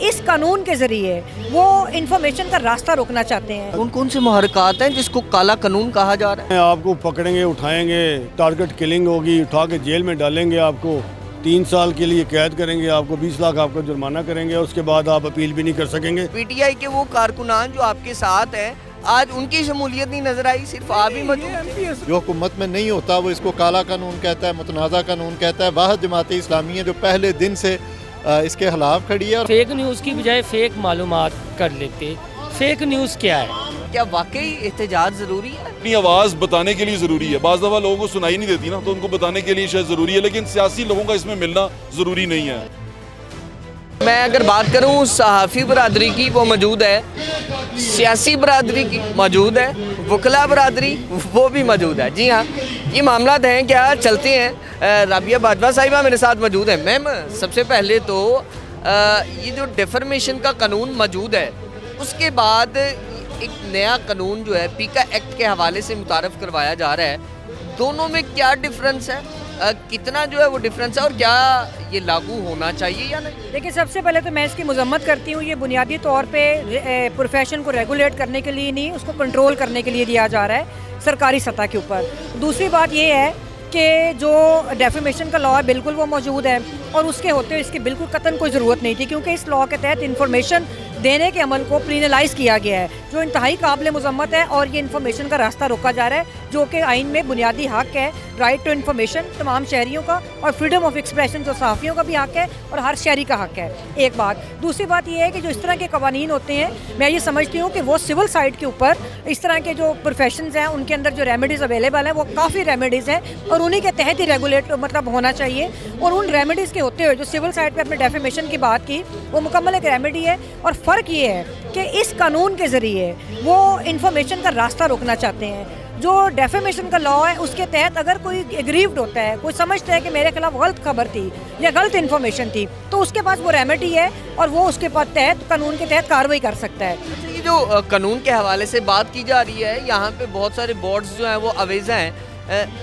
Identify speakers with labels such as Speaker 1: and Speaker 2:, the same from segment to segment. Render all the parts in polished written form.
Speaker 1: इस कानून के जरिए वो इंफॉर्मेशन का रास्ता रोकना चाहते हैं।
Speaker 2: कौन कौन से मुहर्रिकात हैं जिसको काला कानून कहा जा रहा है?
Speaker 3: आपको पकड़ेंगे, उठाएंगे, टारगेट किलिंग होगी, उठा के जेल में डालेंगे, आपको 3 साल के लिए कैद करेंगे, आपको 20 लाख आपको जुर्माना करेंगे, उसके बाद आप अपील भी नहीं कर सकेंगे।
Speaker 2: पीटीआई के वो कारकुनान जो आपके साथ हैं, आज उनकी शमूलियत नहीं नजर आई, सिर्फ आप ही मौजूद।
Speaker 4: जो हुकूमत में नहीं होता वो इसको काला कानून कहता है, मुतनाज़ा कानून कहता है। वाहिद जमात इस्लामी है जो पहले दिन से इसके खिलाफ खड़ी है। और
Speaker 5: फेक न्यूज़ की बजाय फेक मालूमात कर लेते। फेक न्यूज़ क्या है?
Speaker 2: क्या वाकई एहतजाज ज़रूरी है?
Speaker 6: अपनी आवाज़ बताने के लिए ज़रूरी है। बाज़ दफ़ा लोगों को सुनाई नहीं देती ना, तो उनको बताने के लिए शायद ज़रूरी है, लेकिन सियासी लोगों का इसमें मिलना ज़रूरी नहीं है।
Speaker 2: मैं अगर बात करूं सहाफ़ी बरादरी की, वो मौजूद है, सियासी बरादरी की मौजूद है, वकला बरादरी वो भी मौजूद है। जी हाँ, ये मामला हैं, क्या चलते हैं। राबिया बाजवा साहिबा मेरे साथ मौजूद है। मैम, सबसे पहले तो ये जो डिफर्मेशन का कानून मौजूद है, उसके बाद एक नया कानून जो है पीका एक्ट के हवाले से मुतारफ़ करवाया जा रहा है, दोनों में क्या डिफरेंस है? कितना जो है वो डिफरेंस है, और क्या ये लागू होना चाहिए या नहीं?
Speaker 1: देखिए, सबसे पहले तो मैं इसकी मजम्मत करती हूँ। ये बुनियादी तौर पे प्रोफेशन को रेगुलेट करने के लिए नहीं, उसको कंट्रोल करने के लिए दिया जा रहा है सरकारी सतह के ऊपर। दूसरी बात ये है कि जो डेफेमेशन का लॉ है बिल्कुल वो मौजूद है, और उसके होते हुए इसकी बिल्कुल कतन कोई ज़रूरत नहीं थी, क्योंकि इस लॉ के तहत इन्फॉर्मेशन देने के अमल को क्रिमिनलाइज किया गया है, जो इंतहाई काबिल मजम्मत है। और ये इन्फॉर्मेशन का रास्ता रोका जा रहा है, जो कि आइन में बुनियादी हक है, राइट टू इन्फॉर्मेशन तमाम शहरियों का, और फ्रीडम ऑफ एक्सप्रेशन जो सहाफ़ियों का भी हक है और हर शहरी का हक है। एक बात। दूसरी बात ये है कि जो इस तरह के कवानीन होते हैं, मैं ये समझती हूँ कि वो सिविल साइड के ऊपर इस तरह के जो प्रोफेशंस हैं, उनके अंदर जो रेमेडीज़ अवेलेबल हैं वो काफ़ी रेमेडीज़ हैं, और उन्हीं के तहत ही रेगुलेट मतलब होना चाहिए। और उन रेमेडीज़ के होते हुए जो सिविल साइड पे अपने डेफेमेशन की बात की, वो मुकम्मल एक रेमेडी है। और फ़र्क ये है कि इस कानून के ज़रिए वो इंफॉर्मेशन का रास्ता रोकना चाहते हैं। जो डेफेमेशन का लॉ है, उसके तहत अगर कोई एग्रीव्ड होता है, कोई समझता है कि मेरे खिलाफ गलत खबर थी या गलत इन्फॉर्मेशन थी, तो उसके पास वो रेमेडी है, और वो उसके पास तहत कानून के तहत कार्रवाई कर सकता है।
Speaker 2: ये जो कानून के हवाले से बात की जा रही है, यहाँ पे बहुत सारे बोर्ड्स जो हैं वो अवेज़ा हैं।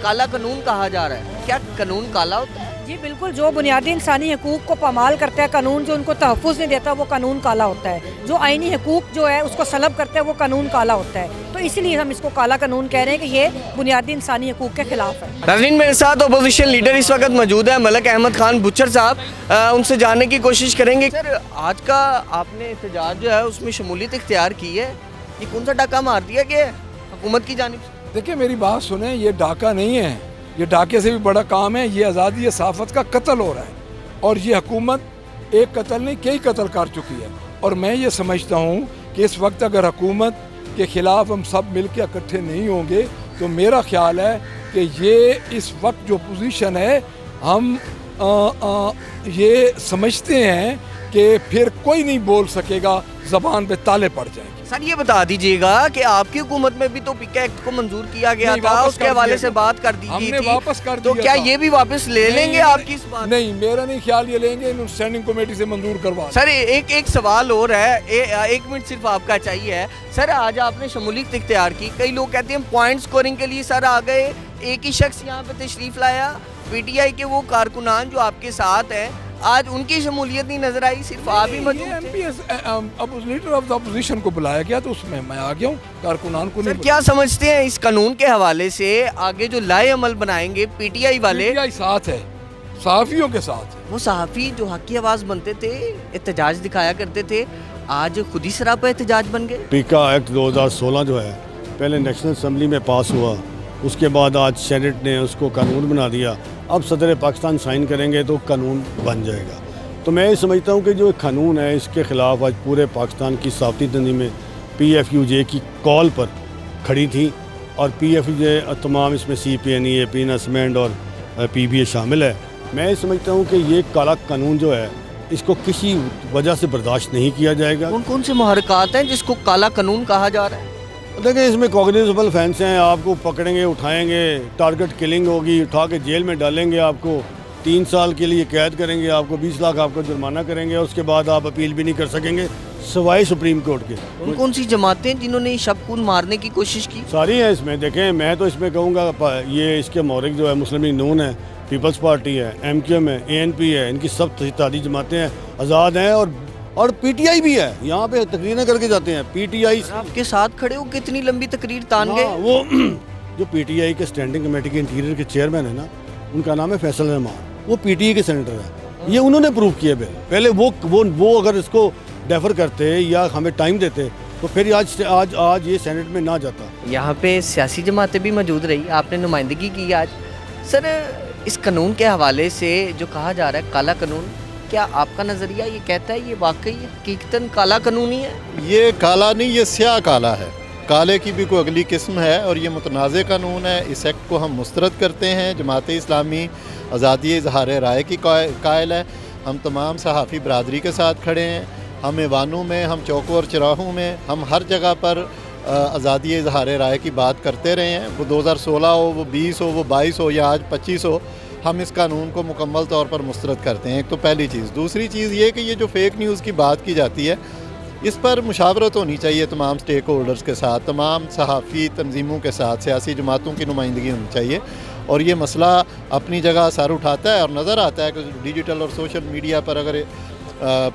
Speaker 2: काला कानून कहा जा रहा है, क्या कानून काला होता है?
Speaker 1: जी बिल्कुल, जो बुनियादी इंसानी हकूक़ को पामाल करता है कानून, जो उनको तहफ़्फ़ुज़ नहीं देता, वो कानून काला होता है। जो आइनी हकूक़ जो है उसको सलब करता है, वो कानून काला होता है। तो इसीलिए हम इसको काला कानून कह रहे हैं कि ये बुनियादी इंसानी हकूक़ के खिलाफ है।
Speaker 2: नाज़रीन, मेरे साथ अपोजिशन लीडर इस वक्त मौजूद है, मलिक अहमद खान बुच्चर साहब। उनसे जानने की कोशिश करेंगे। सर, आज का आपने एहतजाज जो है उसमें शमूलियत इख्तियार की है, ये कौन सा डाका मार दिया कि हुकूमत की जानिब से?
Speaker 7: देखिए, मेरी बात सुने, ये डाका नहीं है, ये डाके से भी बड़ा काम है। ये आज़ादी सहाफ़त का कत्ल हो रहा है, और ये हुकूमत एक कत्ल नहीं कई कत्ल कर चुकी है। और मैं ये समझता हूँ कि इस वक्त अगर हुकूमत के ख़िलाफ़ हम सब मिल के इकट्ठे नहीं होंगे, तो मेरा ख्याल है कि ये इस वक्त जो पोजीशन है, हम ये समझते हैं कि फिर कोई नहीं बोल सकेगा, ज़बान पे ताले पड़ जाएंगे।
Speaker 2: सर, ये बता दीजिएगा कि आपकी हुकूमत में भी तो पीका एक्ट को मंजूर किया गया था, उसके हवाले से बात कर दी गई थी,
Speaker 7: वापस कर
Speaker 2: तो क्या ये भी वापस ले लेंगे आपकी इस बात?
Speaker 7: नहीं, मेरा नहीं ख्याल ये लेंगे, इन स्टैंडिंग कमेटी से मंजूर करवा।
Speaker 2: सर, एक सवाल और है, एक मिनट सिर्फ आपका चाहिए। सर, आज आपने शमूलियत इख्तियार की, कई लोग कहते हैं पॉइंट स्कोरिंग के लिए सर आ गए, एक ही शख्स यहाँ पे तशरीफ लाया, पीटीआई के वो कारकुनान जो आपके साथ हैं, आज उनकी शमूलियत नहीं नजर आई, सिर्फ आप ही मौजूद थे।
Speaker 7: लीडर ऑफ द अपोजिशन को बुलाया गया, तो उसमें मैं आ गया हूँ, कारकुनान को नहीं।
Speaker 2: क्या समझते हैं इस कानून के हवाले से आगे जो लाए अमल बनाएंगे पीटीआई वाले?
Speaker 7: पीटीआई साथ है, सहाफ़ियों के साथ है।
Speaker 2: वो सहाफ़ी जो हक की आवाज़ बनते थे, एहतजाज दिखाया करते थे, आज खुद ही सरापा एहतजाज बन गए।
Speaker 3: पीका एक्ट 2016 जो है, पहले नेशनल असम्बली में पास हुआ, उसके बाद आज सेनेट ने उसको कानून बना दिया। अब सदर पाकिस्तान साइन करेंगे तो कानून बन जाएगा। तो मैं ये समझता हूँ कि जो कानून है, इसके ख़िलाफ़ आज पूरे पाकिस्तान की सहाफ़ती तंजीमें PFUJ की कॉल पर खड़ी थी, और PFUJ तमाम इसमें CPNE, पीना सीमेंट और PBA शामिल है। मैं ये समझता हूँ कि ये काला कानून जो है, इसको किसी वजह से बर्दाश्त नहीं किया जाएगा।
Speaker 2: कौन कौन से मुहर्रिकात हैं जिसको काला कानून कहा जा रहा है?
Speaker 3: देखिए, इसमें कॉग्निजेबल ऑफेंस हैं, आपको पकड़ेंगे, उठाएंगे, टारगेट किलिंग होगी, उठा के जेल में डालेंगे, आपको 3 साल के लिए कैद करेंगे, आपको 20 लाख आपको जुर्माना करेंगे, उसके बाद आप अपील भी नहीं कर सकेंगे सवाए सुप्रीम कोर्ट के।
Speaker 2: कौन कौन सी जमातें जिन्होंने शब खून मारने की कोशिश की?
Speaker 3: सारी हैं इसमें। देखें, मैं तो इसमें कहूँगा ये इसके मौरिक जो है मुस्लिम लीग नून है, पीपल्स पार्टी है, MQM है, ANP है, इनकी सब तादी जमातें हैं, आज़ाद हैं, और اور پی ٹی آئی بھی ہے یہاں پہ تقریریں کر کے جاتے ہیں پی ٹی آئی.
Speaker 2: آپ کے ساتھ کھڑے ہو کتنی لمبی تقریر تان گئے.
Speaker 3: وہ جو پی ٹی آئی کے اسٹینڈنگ کمیٹی کے انٹیریئر کے چیئرمین ہیں نا, ان کا نام ہے فیصل رحمان, وہ پی ٹی آئی کے سینیٹر ہیں. یہ انہوں نے پروو کیا بل. پہلے وہ اگر اس کو ڈیفر کرتے یا ہمیں ٹائم دیتے تو پھر آج یہ سینٹ میں نہ جاتا.
Speaker 2: یہاں پہ سیاسی جماعتیں بھی موجود رہی, آپ نے نمائندگی کی آج. سر اس قانون کے حوالے سے جو کہا جا رہا ہے کالا قانون, کیا آپ کا نظریہ یہ کہتا ہے یہ واقعی حقیقتاً کالا قانون ہی ہے؟
Speaker 4: یہ کالا نہیں, یہ سیاہ کالا ہے. کالے کی بھی کوئی اگلی قسم ہے اور یہ متنازع قانون ہے. اس ایکٹ کو ہم مسترد کرتے ہیں. جماعت اسلامی آزادی اظہار رائے کی قائل ہے. ہم تمام صحافی برادری کے ساتھ کھڑے ہیں. ہم ایوانوں میں, ہم چوکوں اور چراہوں میں, ہم ہر جگہ پر آزادی اظہار رائے کی بات کرتے رہے ہیں. وہ 2016 ہو, وہ 20 ہو, وہ 22 ہو یا آج 25 ہو, ہم اس قانون کو مکمل طور پر مسترد کرتے ہیں. ایک تو پہلی چیز. دوسری چیز یہ کہ یہ جو فیک نیوز کی بات کی جاتی ہے اس پر مشاورت ہونی چاہیے تمام سٹیک ہولڈرز کے ساتھ, تمام صحافی تنظیموں کے ساتھ, سیاسی جماعتوں کی نمائندگی ہونی چاہیے. اور یہ مسئلہ اپنی جگہ سر اٹھاتا ہے اور نظر آتا ہے کہ ڈیجیٹل اور سوشل میڈیا پر اگر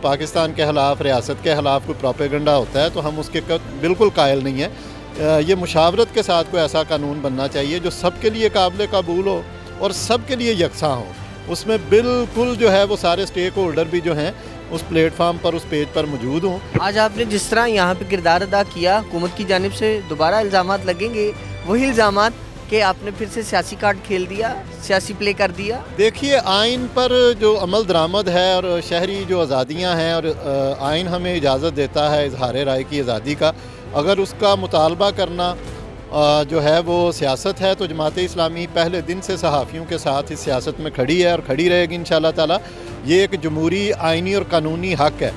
Speaker 4: پاکستان کے خلاف, ریاست کے خلاف کوئی پروپیگنڈا ہوتا ہے تو ہم اس کے بالکل قائل نہیں ہیں. یہ مشاورت کے ساتھ کوئی ایسا قانون بننا چاہیے جو سب کے لیے قابل قبول ہو اور سب کے لیے یکساں ہو. اس میں بالکل جو ہے وہ سارے سٹیک ہولڈر بھی جو ہیں اس پلیٹ فارم پر, اس پیج پر موجود ہوں.
Speaker 2: آج آپ نے جس طرح یہاں پہ کردار ادا کیا, حکومت کی جانب سے دوبارہ الزامات لگیں گے, وہی الزامات کہ آپ نے پھر سے سیاسی کارڈ کھیل دیا, سیاسی پلے کر دیا.
Speaker 4: دیکھیے آئین پر جو عمل درآمد ہے اور شہری جو آزادیاں ہیں اور آئین ہمیں اجازت دیتا ہے اظہار رائے کی آزادی کا, اگر اس کا مطالبہ کرنا جو ہے وہ سیاست ہے تو جماعت اسلامی پہلے دن سے صحافیوں کے ساتھ اس سیاست میں کھڑی ہے اور کھڑی رہے گی انشاءاللہ تعالی. یہ ایک جمہوری, آئینی اور قانونی حق ہے.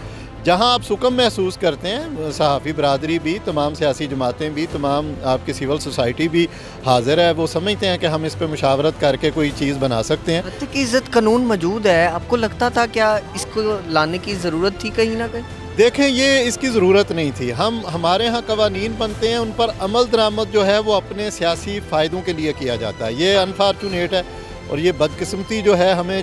Speaker 4: جہاں آپ سکم محسوس کرتے ہیں, صحافی برادری بھی, تمام سیاسی جماعتیں بھی, تمام آپ کی سول سوسائٹی بھی حاضر ہے. وہ سمجھتے ہیں کہ ہم اس پہ مشاورت کر کے کوئی چیز بنا سکتے ہیں.
Speaker 2: حد کی عزت قانون موجود ہے, آپ کو لگتا تھا کیا اس کو لانے کی ضرورت تھی کہیں نہ کہیں؟
Speaker 4: دیکھیں یہ اس کی ضرورت نہیں تھی. ہمارے ہاں قوانین بنتے ہیں, ان پر عمل درآمد جو ہے وہ اپنے سیاسی فائدوں کے لیے کیا جاتا ہے. یہ انفارچونیٹ ہے اور یہ بدقسمتی جو ہے ہمیں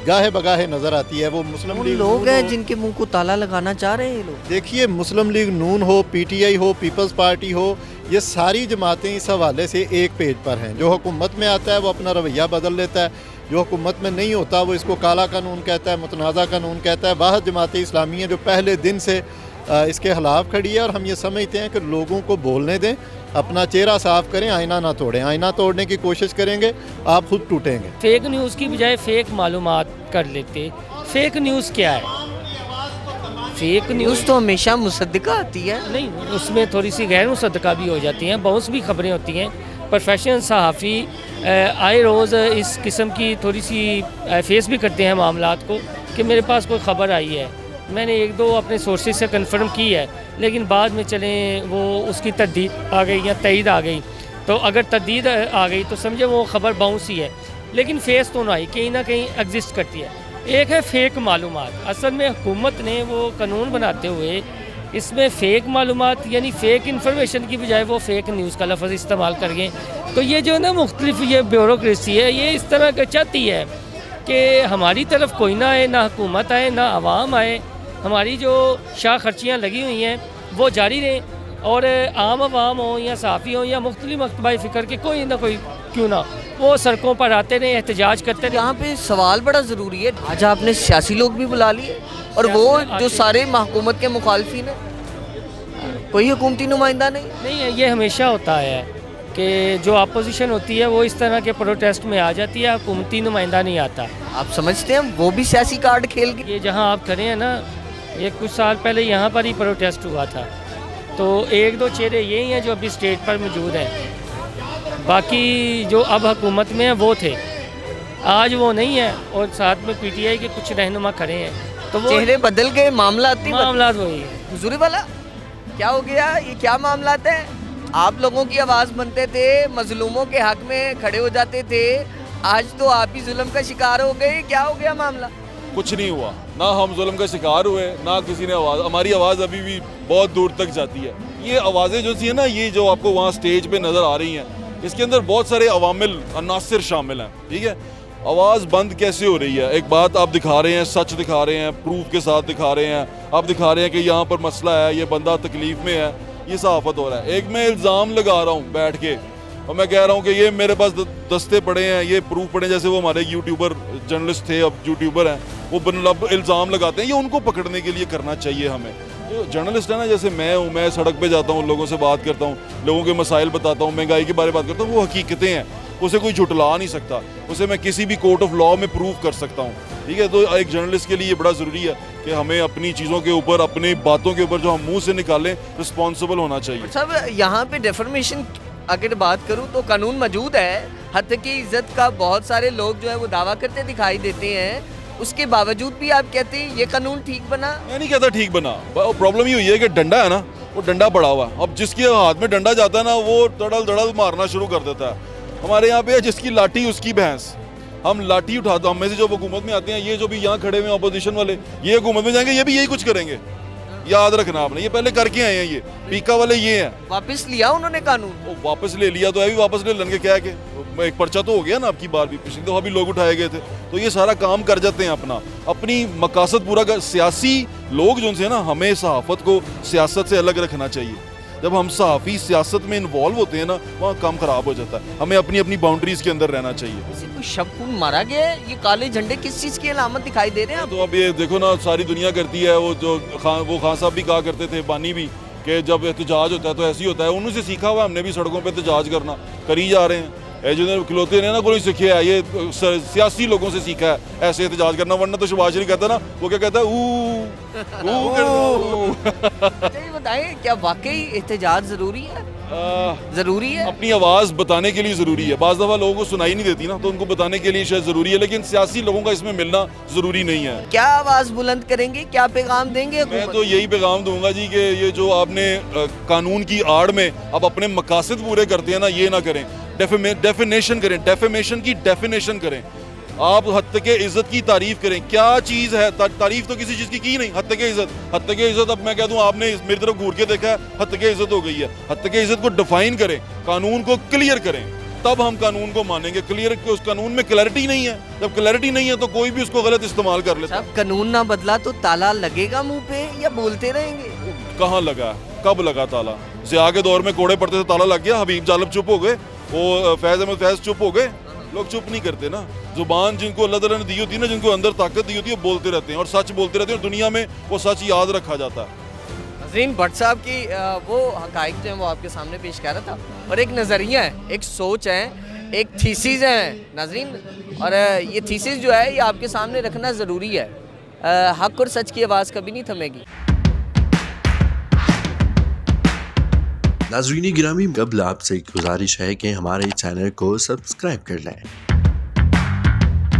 Speaker 4: گاہے بگاہے نظر آتی ہے. وہ مسلم لیگ
Speaker 2: لوگ ہیں جن کے منہ کو تالا لگانا چاہ رہے ہیں لوگ.
Speaker 4: دیکھیے مسلم لیگ نون ہو, پی ٹی آئی ہو, پیپلز پارٹی ہو, یہ ساری جماعتیں اس حوالے سے ایک پیج پر ہیں. جو حکومت میں آتا ہے وہ اپنا رویہ بدل لیتا ہے, جو حکومت میں نہیں ہوتا وہ اس کو کالا قانون کہتا ہے, متنازع قانون کہتا ہے. واحد جماعت اسلامی ہے جو پہلے دن سے اس کے خلاف کھڑی ہے اور ہم یہ سمجھتے ہیں کہ لوگوں کو بولنے دیں, اپنا چہرہ صاف کریں, آئینہ نہ توڑیں. آئینہ توڑنے کی کوشش کریں گے آپ خود ٹوٹیں گے.
Speaker 5: فیک نیوز کی بجائے فیک معلومات کر لیتے. فیک نیوز کیا ہے؟
Speaker 2: فیک نیوز تو ہمیشہ مصدقہ آتی ہے.
Speaker 5: نہیں, اس میں تھوڑی سی غیر مصدقہ بھی ہو جاتی ہیں, بہت سی خبریں ہوتی ہیں. پروفیشنل صحافی آئے روز اس قسم کی تھوڑی سی فیس بھی کرتے ہیں معاملات کو کہ میرے پاس کوئی خبر آئی ہے, میں نے ایک دو اپنے سورسز سے کنفرم کی ہے, لیکن بعد میں چلیں وہ اس کی تردید آ گئی یا تائید آ گئی. تو اگر تردید آ گئی تو سمجھے وہ خبر باؤنس ہی ہے, لیکن فیس تو نہ آئی, کہیں نہ کہیں ایگزسٹ کرتی ہے. ایک ہے فیک معلومات. اصل میں حکومت نے وہ قانون بناتے ہوئے اس میں فیک معلومات یعنی فیک انفارمیشن کی بجائے وہ فیک نیوز کا لفظ استعمال کر گئے. تو یہ جو نا مختلف یہ بیوروکریسی ہے, یہ اس طرح کا چاہتی ہے کہ ہماری طرف کوئی نہ آئے, نہ حکومت آئے, نہ عوام آئے. ہماری جو شاہ خرچیاں لگی ہوئی ہیں وہ جاری رہیں, اور عام عوام ہوں یا صحافی ہوں یا مختلف مکتبہ فکر کے کوئی نہ کوئی کیوں نہ وہ سڑکوں پر آتے رہیں, احتجاج کرتے رہیں.
Speaker 2: یہاں پہ سوال بڑا ضروری ہے. آج آپ نے سیاسی لوگ بھی بلا لیے اور وہ جو سارے حکومت کے مخالفین ہیں, کوئی حکومتی نمائندہ نہیں
Speaker 5: ہے. یہ ہمیشہ ہوتا ہے کہ جو اپوزیشن ہوتی ہے وہ اس طرح کے پروٹیسٹ میں آ جاتی ہے, حکومتی نمائندہ نہیں آتا.
Speaker 2: آپ سمجھتے ہیں وہ بھی سیاسی کارڈ کھیل گئے؟
Speaker 5: یہ جہاں آپ کھڑے ہیں نا, یہ کچھ سال پہلے یہاں پر ہی پروٹیسٹ ہوا تھا, تو ایک دو چہرے یہی ہیں جو ابھی اسٹیج پر موجود ہیں. باقی جو اب حکومت میں ہیں وہ تھے, آج وہ نہیں ہیں, اور ساتھ میں پی ٹی آئی کے کچھ رہنما کھڑے ہیں. تو وہ
Speaker 2: چہرے بدل گئے, معاملات
Speaker 5: وہی ہیں.
Speaker 2: حضوری والا کیا ہو گیا؟ یہ کیا معاملات ہیں؟ آپ لوگوں کی آواز بنتے تھے, مظلوموں کے حق میں کھڑے ہو جاتے تھے, آج تو آپ ہی ظلم کا شکار ہو گئے. کیا ہو گیا معاملہ؟
Speaker 6: کچھ نہیں ہوا, نہ ہم ظلم کا شکار ہوئے, نہ کسی نے ہماری آواز ابھی بھی بہت دور تک جاتی ہے. یہ آوازیں جو سی ہیں نا, یہ جو آپ کو وہاں سٹیج پہ نظر آ رہی ہیں, اس کے اندر بہت سارے عوامل عناصر شامل ہیں, ٹھیک ہے. आवाज़ बंद कैसे हो रही है? एक बात आप दिखा रहे हैं, सच दिखा रहे हैं, प्रूफ के साथ दिखा रहे हैं, आप दिखा रहे हैं कि यहाँ पर मसला है, ये बंदा तकलीफ़ में है, ये सहाफ़त हो रहा है। एक मैं इल्ज़ाम लगा रहा हूँ बैठ के और मैं कह रहा हूँ कि ये मेरे पास दस्ते पड़े हैं, ये प्रूफ पड़े हैं, जैसे वो हमारे यूट्यूबर जर्नलिस्ट थे, अब यूट्यूबर हैं, वो इल्ज़ाम लगाते हैं, ये उनको पकड़ने के लिए करना चाहिए हमें। जो जर्नलिस्ट है ना, जैसे मैं हूँ, मैं सड़क पे जाता हूँ, लोगों से बात करता हूँ, लोगों के मसाइल बताता हूँ, महंगाई के बारे में बात करता हूँ, वो हकीकतें हैं, उसे कोई झुटला नहीं सकता, उसे मैं किसी भी कोर्ट ऑफ लॉ में प्रूव कर सकता हूँ, ठीक है। तो एक जर्नलिस्ट के लिए ये बड़ा ज़रूरी है कि हमें अपनी चीज़ों के ऊपर, अपनी बातों के ऊपर जो हम मुंह से निकालें, रिस्पॉन्सिबल होना चाहिए।
Speaker 2: साहब यहाँ पे डेफर्मेशन अगर बात करूँ तो कानून मौजूद है, हद की इज्जत का बहुत सारे लोग जो है वो दावा करते दिखाई देते हैं, उसके बावजूद भी आप कहते हैं ये कानून ठीक बना?
Speaker 6: मैं नहीं कहता ठीक बना, प्रॉब्लम ये हुई है कि डंडा है ना, वो डंडा पड़ा हुआ, अब जिसके हाथ में डंडा जाता है ना, वो दड़ल मारना शुरू कर देता है। हमारे यहाँ पे है जिसकी लाठी उसकी भैंस, हम लाठी उठाते, हम में से जो हुकूमत में आते हैं, ये जो भी यहाँ खड़े हुए अपोजिशन वाले, ये हुकूमत में जाएंगे, ये भी यही कुछ करेंगे, याद रखना आपने, ये पहले करके आए हैं, ये पीका वाले ये हैं।
Speaker 2: वापस लिया उन्होंने कानून?
Speaker 6: वो वापस ले लिया तो है भी, वापस ले लेंगे क्या है कि एक पर्चा तो हो गया ना आपकी बार भी, पिछली दफ़ा भी लोग उठाए गए थे, तो ये सारा काम कर जाते हैं अपनी मकासद पूरा कर। सियासी लोग जो हैं ना, हमें सहाफ़त को सियासत से अलग रखना चाहिए। जब हम सहाफ़ी सियासत में इन्वॉल्व होते हैं ना, वहाँ काम ख़राब हो जाता है। हमें अपनी अपनी बाउंड्रीज़ के अंदर रहना चाहिए।
Speaker 2: किसी को शब मारा गया है? ये काले झंडे किस चीज़ की अलामत दिखाई दे रहे हैं?
Speaker 6: तो अब ये देखो ना, सारी दुनिया करती है, वो जो खान साहब भी कहा करते थे, बानी भी, कि जब एहतजाज होता है तो ऐसे ही होता है। उन्हीं से सीखा हुआ हमने भी सड़कों पर एहतजाज करना, करी जा रहे हैं। जो खिलौते ने ना कोई सीखे है, ये सियासी लोगों से सीखा है ऐसे एहतजाज करना, वरना तो शहबाज शरीफ कहता है ना, वो क्या कहता है,
Speaker 2: ये बताएं, क्या वाकई एहतजाज ज़रूरी है? ज़रूरी है?
Speaker 6: अपनी आवाज़ बताने के लिए ज़रूरी है। बाज़ दफ़ा लोगों को सुनाई नहीं देती ना, तो उनको बताने के लिए शायद ज़रूरी है, लेकिन सियासी लोगों का इसमें मिलना ज़रूरी नहीं है।
Speaker 2: क्या आवाज़ बुलंद करेंगे, क्या पैगाम देंगे?
Speaker 6: मैं तो यही पैगाम दूंगा जी कि ये जो आपने कानून की आड़ में अब अपने मकासद पूरे करते हैं ना, ये ना करें। डेफिनेशन करें, डेफेमेशन की डेफिनेशन करें। आप हत्ते के इज़्ज़त की तारीफ़ करें, क्या चीज़ है? तारीफ़ तो किसी चीज़ की नहीं। हत्ते के इज़्ज़त अब मैं कह दूं, आपने मेरी तरफ घूर के देखा है, हत्ते के इज़्ज़त हो गई है। हत्ते के इज़्ज़त को डिफाइन करें, कानून को क्लियर करें, तब हम कानून को मानेंगे। क्लियर, उस कानून में क्लैरिटी नहीं है, जब क्लैरिटी नहीं है तो कोई भी उसको गलत इस्तेमाल कर लेता है।
Speaker 2: कानून ना बदला तो ताला लगेगा मुंह पे, या बोलते रहेंगे?
Speaker 6: कहाँ लगा, कब लगा ताला? ज़िया के दौर में कोड़े पड़ते थे, ताला लग गया। हबीब जालिब चुप हो गए, वो फैज़ अहमद फैज़ चुप हो गए। लोग चुप नहीं करते ना। जुबान जिनको अल्लाह ताला ने दी होती है ना, जिनको अंदर ताकत दी होती है, बोलते रहते हैं और सच बोलते रहते हैं, और दुनिया में वो सच याद रखा जाता है।
Speaker 2: नाज़रीन, भट्ट साहब की वो हक़ाइक़ जो हैं वो आपके सामने पेश कर रहा था, और एक नज़रिया है, एक सोच है, एक थीसिस है नाज़रीन, और ये थीसिस जो है ये आपके सामने रखना ज़रूरी है। हक़ और सच की आवाज़ कभी नहीं थमेगी।
Speaker 8: नाज़रीन गिरामी, कबल आपसे एक गुजारिश है कि हमारे चैनल को सब्सक्राइब कर लें।